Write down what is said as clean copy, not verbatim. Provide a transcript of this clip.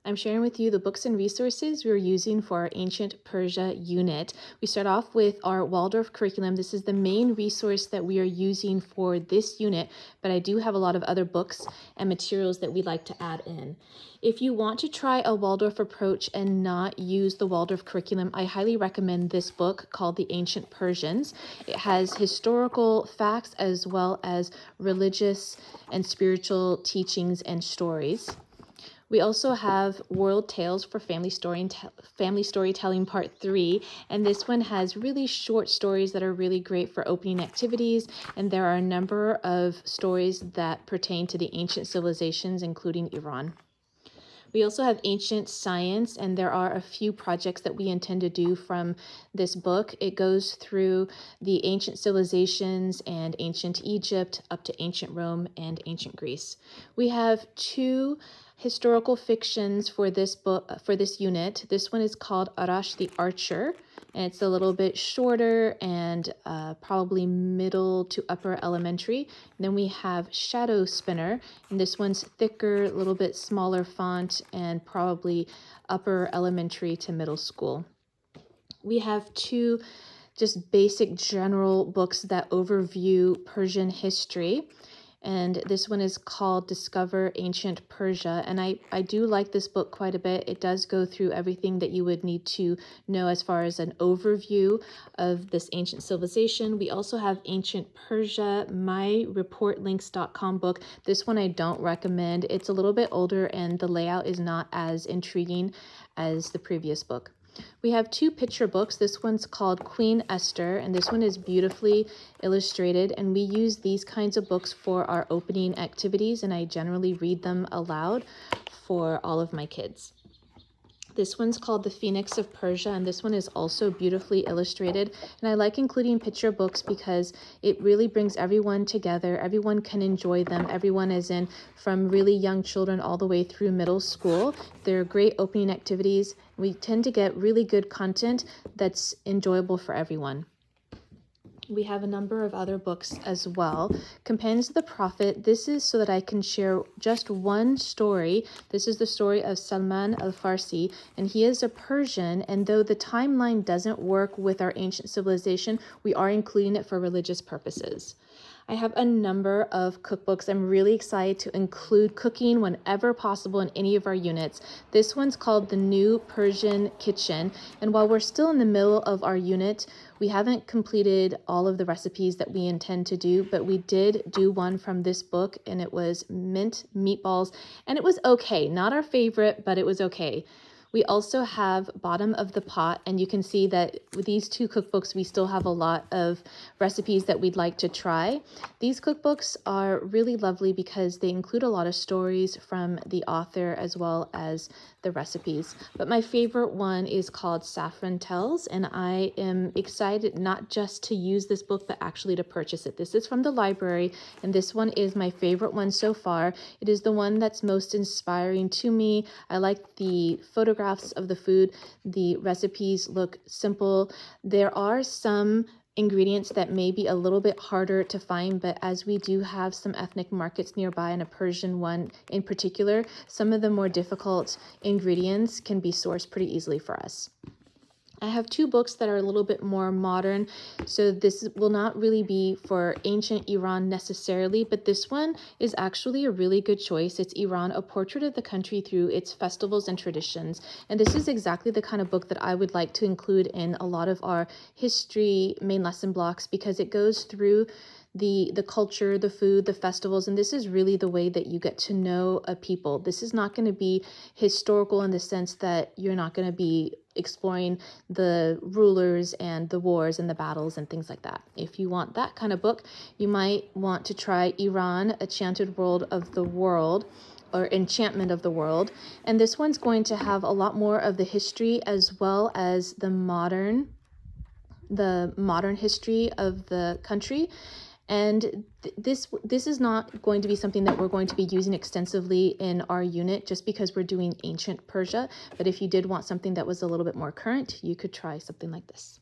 I'm sharing with you the books and resources we're using for our Ancient Persia unit. We start off with our Waldorf curriculum. This is the main resource that we are using for this unit, but I do have a lot of other books and materials that we'd like to add in. If you want to try a Waldorf approach and not use the Waldorf curriculum, I highly recommend this book called The Ancient Persians. It has historical facts as well as religious and spiritual teachings and stories. We also have World Tales for Family Storytelling Part 3, and this one has really short stories that are really great for opening activities, and there are a number of stories that pertain to the ancient civilizations, including Iran. We also have Ancient Science, and there are a few projects that we intend to do from this book. It goes through the ancient civilizations and ancient Egypt up to ancient Rome and ancient Greece. We have two historical fictions for this book, for this unit. This one is called Arash the Archer, and it's a little bit shorter and probably middle to upper elementary. And then we have Shadow Spinner, and this one's thicker, a little bit smaller font, and probably upper elementary to middle school. We have two just basic general books that overview Persian history. And this one is called Discover Ancient Persia. And I do like this book quite a bit. It does go through everything that you would need to know as far as an overview of this ancient civilization. We also have Ancient Persia, myreportlinks.com book. This one I don't recommend. It's a little bit older and the layout is not as intriguing as the previous book. We have two picture books. This one's called Queen Esther, and this one is beautifully illustrated, and we use these kinds of books for our opening activities, and I generally read them aloud for all of my kids. This one's called The Phoenix of Persia, and this one is also beautifully illustrated. And I like including picture books because it really brings everyone together. Everyone can enjoy them. Everyone is in from really young children all the way through middle school. They're great opening activities. We tend to get really good content that's enjoyable for everyone. We have a number of other books as well. Companions of the Prophet. This is so that I can share just one story. This is the story of Salman al-Farsi, and he is a Persian, and though the timeline doesn't work with our ancient civilization, we are including it for religious purposes. I have a number of cookbooks. I'm really excited to include cooking whenever possible in any of our units. This one's called The New Persian Kitchen, and while we're still in the middle of our unit, we haven't completed all of the recipes that we intend to do, but we did do one from this book, and it was mint meatballs, and it was okay. Not our favorite, but it was okay. We also have Bottom of the Pot, and you can see that with these two cookbooks, we still have a lot of recipes that we'd like to try. These cookbooks are really lovely because they include a lot of stories from the author as well as the recipes. But my favorite one is called Saffron Tells, and I am excited not just to use this book, but actually to purchase it. This is from the library, and this one is my favorite one so far. It is the one that's most inspiring to me. I like the photographs of the food. The recipes look simple. There are some ingredients that may be a little bit harder to find, but as we do have some ethnic markets nearby and a Persian one in particular, some of the more difficult ingredients can be sourced pretty easily for us. I have two books that are a little bit more modern, so this will not really be for ancient Iran necessarily, but this one is actually a really good choice. It's Iran, a portrait of the country through its festivals and traditions, and this is exactly the kind of book that I would like to include in a lot of our history main lesson blocks because it goes through the culture, the food, the festivals, and this is really the way that you get to know a people. This is not going to be historical in the sense that you're not going to be exploring the rulers and the wars and the battles and things like that. If you want that kind of book, you might want to try Iran, Enchanted World of the World, or Enchantment of the World. And this one's going to have a lot more of the history as well as the modern history of the country. And this is not going to be something that we're going to be using extensively in our unit just because we're doing ancient Persia. But if you did want something that was a little bit more current, you could try something like this.